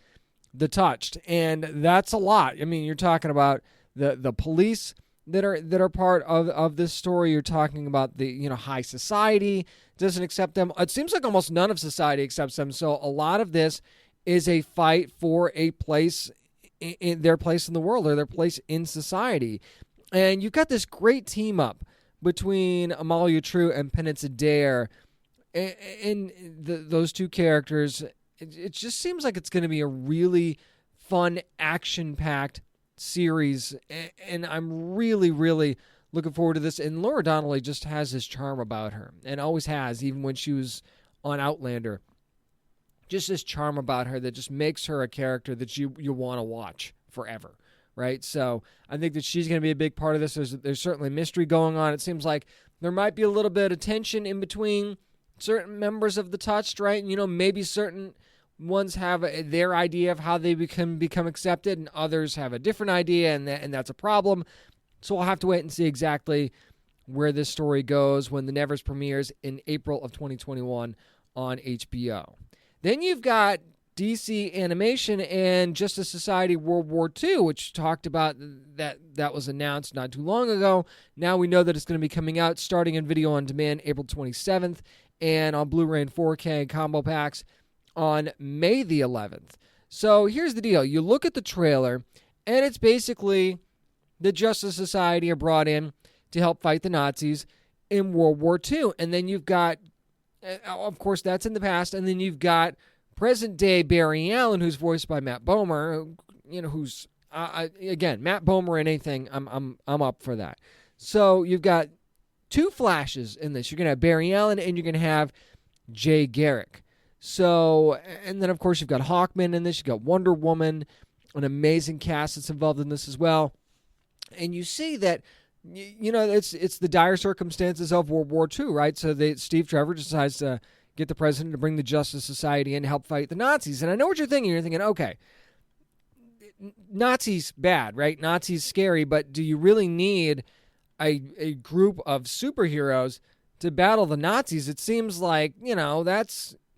the touched, and that's a lot. I mean, you're talking about the police that are part of this story. You're talking about the high society doesn't accept them. It seems like almost none of society accepts them. So a lot of this is a fight for a place in their place in the world, or their place in society. And you've got this great team up between Amalia True and Penance Adair, and those two characters. It just seems like it's going to be a really fun, action-packed series, and I'm really, really looking forward to this. And Laura Donnelly just has this charm about her, and always has, even when she was on Outlander. Just this charm about her that just makes her a character that you want to watch forever, right? So I think that she's going to be a big part of this. There's certainly mystery going on. It seems like there might be a little bit of tension in between certain members of the Touched, right? Maybe certain ones have their idea of how they become accepted, and others have a different idea, and that's a problem. So we'll have to wait and see exactly where this story goes when The Nevers premieres in April of 2021 on HBO. Then you've got DC Animation and Justice Society World War II, which talked about that was announced not too long ago. Now we know that it's going to be coming out starting in video on demand April 27th, and on Blu-ray and 4K combo packs on May the 11th. So here's the deal. You look at the trailer, and it's basically the Justice Society are brought in to help fight the Nazis in World War II. And then you've got, of course, that's in the past, and then you've got present-day Barry Allen, who's voiced by Matt Bomer, who's, again, Matt Bomer in anything, I'm up for that. So you've got two Flashes in this. You're going to have Barry Allen, and you're going to have Jay Garrick. So, and then, of course, you've got Hawkman in this. You've got Wonder Woman, an amazing cast that's involved in this as well. And you see that, it's the dire circumstances of World War II, right? So Steve Trevor decides to get the president to bring the Justice Society in to help fight the Nazis. And I know what you're thinking. You're thinking, okay, Nazis bad, right? Nazis scary, but do you really need a group of superheroes to battle the Nazis? It seems like,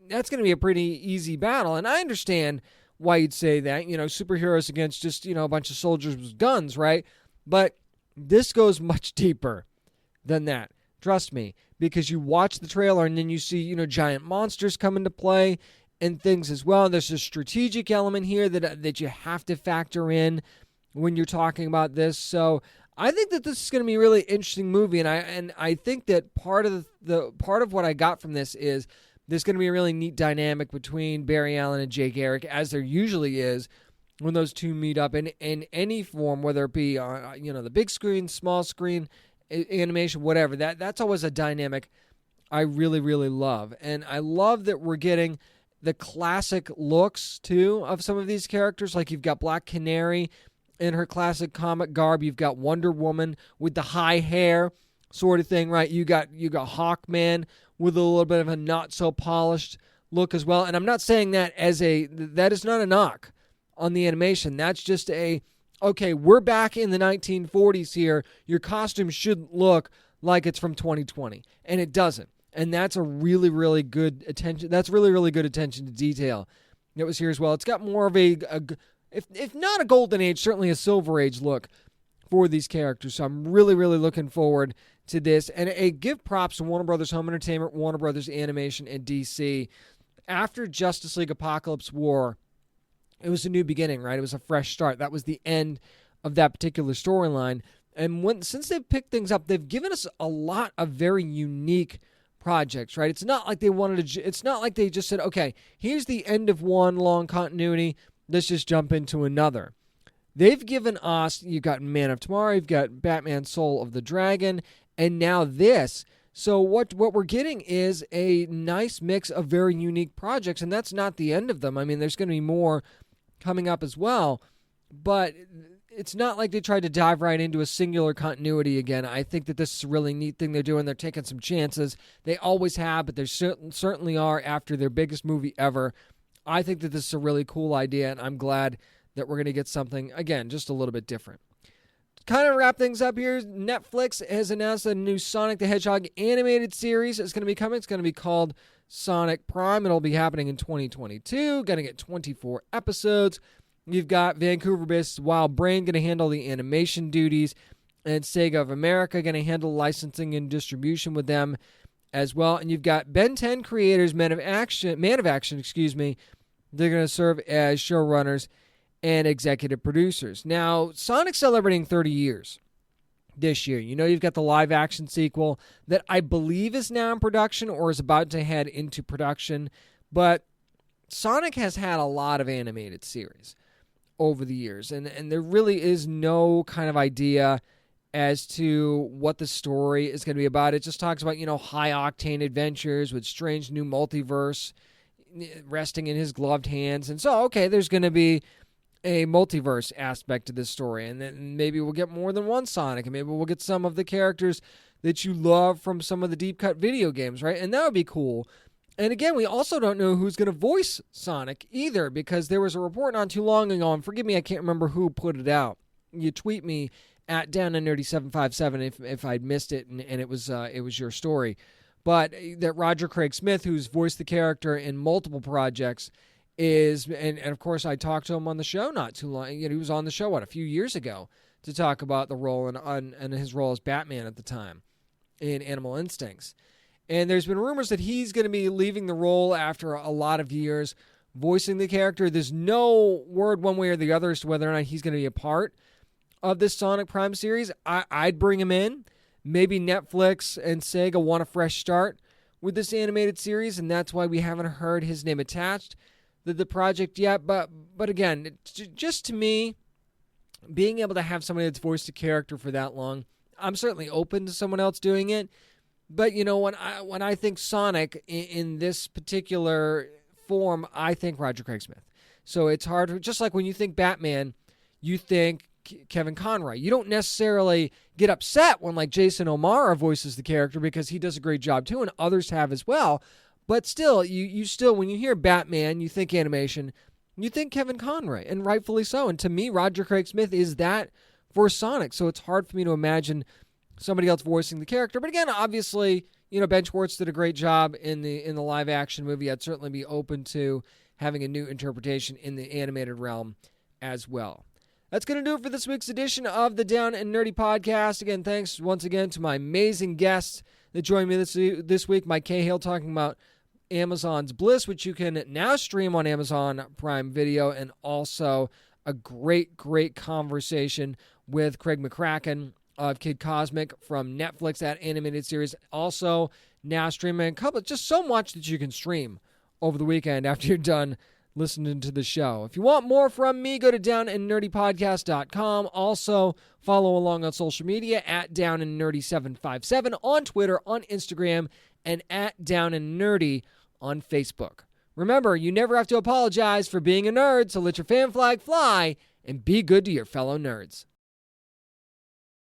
that's going to be a pretty easy battle. And I understand why you'd say that, superheroes against just, a bunch of soldiers with guns, right? But this goes much deeper than that. Trust me, because you watch the trailer and then you see, giant monsters come into play and things as well. There's a strategic element here that you have to factor in when you're talking about this. So I think that this is going to be a really interesting movie, and I think that part of what I got from this is there's going to be a really neat dynamic between Barry Allen and Jay Garrick, as there usually is when those two meet up in any form, whether it be on the big screen, small screen, animation, whatever. That's always a dynamic I really, really love. And I love that we're getting the classic looks, too, of some of these characters. Like you've got Black Canary in her classic comic garb. You've got Wonder Woman with the high hair sort of thing, right? You got Hawkman with a little bit of a not-so-polished look as well. And I'm not saying that that is not a knock on the animation. That's just okay, we're back in the 1940s here. Your costume should look like it's from 2020. And it doesn't. And that's a really, really good attention. That's really, really good attention to detail that was here as well. It's got more of if not a golden age, certainly a silver age look for these characters. So I'm really, really looking forward to this. And give props to Warner Brothers Home Entertainment, Warner Brothers Animation, and DC. After Justice League Apocalypse War, it was a new beginning, right? It was a fresh start. That was the end of that particular storyline. And since they've picked things up, they've given us a lot of very unique projects, right? It's not like it's not like they just said, okay, here's the end of one long continuity, let's just jump into another. They've given us, you've got Man of Tomorrow, you've got Batman Soul of the Dragon, and now this. So what we're getting is a nice mix of very unique projects, and that's not the end of them. I mean, there's going to be more coming up as well, but it's not like they tried to dive right into a singular continuity again. I think that this is a really neat thing they're doing. They're taking some chances. They always have, but they certainly are after their biggest movie ever. I think that this is a really cool idea, and I'm glad that we're going to get something, again, just a little bit different. To kind of wrap things up here, Netflix has announced a new Sonic the Hedgehog animated series is going to be coming. It's going to be called Sonic Prime. It'll be happening in 2022. Going to get 24 episodes. You've got Vancouver-based Wild Brain going to handle the animation duties, and Sega of America going to handle licensing and distribution with them as well. And you've got Ben 10 creators, Man of Action, they're going to serve as showrunners and executive producers. Now, Sonic's celebrating 30 years this year. You know, you've got the live-action sequel that I believe is now in production or is about to head into production, but Sonic has had a lot of animated series over the years, and there really is no kind of idea as to what the story is going to be about. It just talks about, high-octane adventures with strange new multiverse resting in his gloved hands. And so, okay, there's going to be a multiverse aspect to this story, and then maybe we'll get more than one Sonic, and maybe we'll get some of the characters that you love from some of the deep-cut video games, right? And that would be cool. And again, we also don't know who's going to voice Sonic either, because there was a report not too long ago, and forgive me, I can't remember who put it out. You tweet me at DownandNerdy757 if I'd missed it, and it was your story. But that Roger Craig Smith, who's voiced the character in multiple projects, and of course I talked to him on the show not too long. He was on the show, a few years ago, to talk about the role and his role as Batman at the time in Animal Instincts. And there's been rumors that he's going to be leaving the role after a lot of years voicing the character. There's no word one way or the other as to whether or not he's going to be a part of this Sonic Prime series. I'd bring him in. Maybe Netflix and Sega want a fresh start with this animated series, and that's why we haven't heard his name attached to the project yet. But again, just to me, being able to have somebody that's voiced a character for that long, I'm certainly open to someone else doing it. But, when I think Sonic in this particular form, I think Roger Craig Smith. So it's hard. Just like when you think Batman, you think Kevin Conroy. You don't necessarily get upset when, like, Jason O'Mara voices the character, because he does a great job too, and others have as well. But still, you still, when you hear Batman, you think animation, you think Kevin Conroy, and rightfully so. And to me, Roger Craig Smith is that for Sonic. So it's hard for me to imagine somebody else voicing the character. But again, obviously, Ben Schwartz did a great job in the live action movie. I'd certainly be open to having a new interpretation in the animated realm as well. That's going to do it for this week's edition of the Down and Nerdy Podcast. Again, thanks once again to my amazing guests that joined me this week. Mike Cahill talking about Amazon's Bliss, which you can now stream on Amazon Prime Video, and also a great, great conversation with Craig McCracken of Kid Cosmic from Netflix, that animated series. Also now streaming just so much that you can stream over the weekend after you're done listening to the show. If you want more from me, go to downandnerdypodcast.com. Also, follow along on social media at downandnerdy757 on Twitter, on Instagram, and at downandnerdy on Facebook. Remember, you never have to apologize for being a nerd, so let your fan flag fly and be good to your fellow nerds.